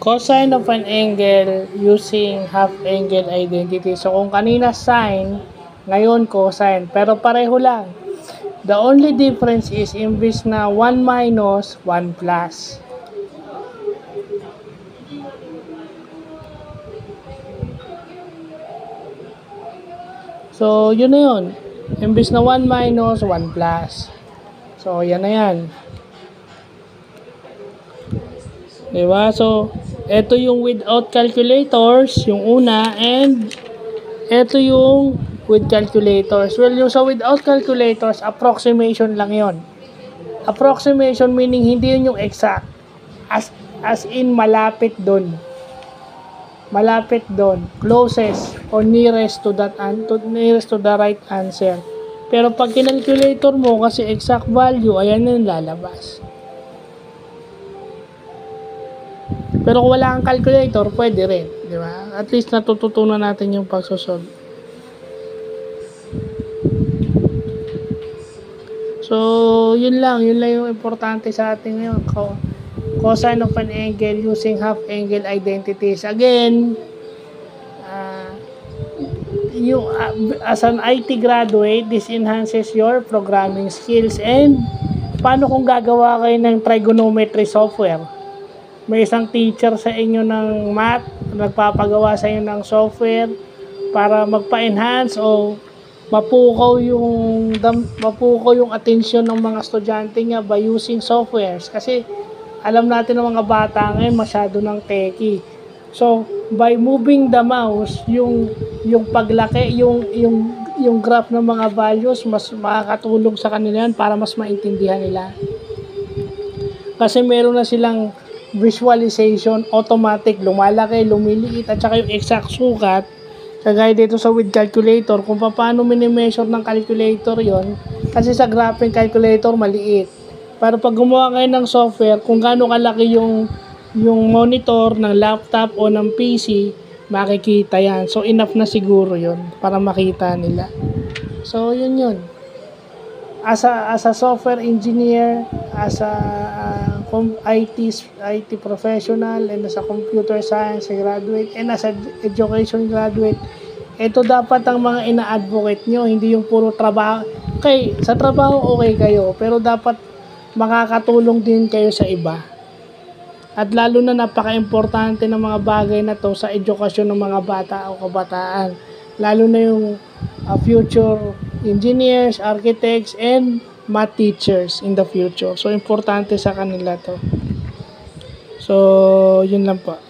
Cosine of an angle using half-angle identity. So, kung kanina sine, ngayon cosine. Pero pareho lang. The only difference is imbis na 1 minus, 1 plus. So, yun na yun. Imbis na 1 minus, 1 plus. So, yan na yan. Diba? So, ito yung without calculators, yung una, and ito yung with calculators. Well, yung sa without calculators, approximation lang yon. Approximation meaning hindi yun yung exact. As in, malapit doon. Malapit doon. Closest or nearest to that nearest to the right answer. Pero pag kinalculator mo kasi exact value, ayan yung lalabas. Pero kung wala kang calculator, pwede rin, di ba? At least natututunan natin yung pagsosolve. So, yun lang yung importante sa atin ngayon. Cosine of an angle using half-angle identities. Again, as an IT graduate, this enhances your programming skills. And paano kung gagawa kayo ng trigonometry software? May isang teacher sa inyo ng math, nagpapagawa sa inyo ng software para magpa-enhance o mapukaw yung atensyon ng mga estudyante niya by using softwares. Kasi alam natin ng mga bata ngayon masyado ng techie. So, by moving the mouse, yung paglaki, yung graph ng mga values, mas makakatulong sa kanila yan para mas maintindihan nila. Kasi meron na silang visualization, automatic, lumalaki, lumiliit, at saka yung exact sukat, kagaya dito sa with calculator, kung paano mini-measure ng calculator yon, kasi sa graphing calculator, maliit. Pero pag gumawa kayo ng software, kung gaano kalaki yung monitor ng laptop o ng PC, makikita yan. So, enough na siguro yon para makita nila. So, yun. As a software engineer, as a IT professional, and as a computer science graduate, and as a education graduate, ito dapat ang mga ina-advocate nyo, hindi yung puro trabaho. Okay, sa trabaho okay kayo, pero dapat makakatulong din kayo sa iba. At lalo na napaka-importante ng mga bagay na to sa edukasyon ng mga bata o kabataan. Lalo na yung future engineers, architects, and math teachers in the future. So, importante sa kanila to. So, yun lang po.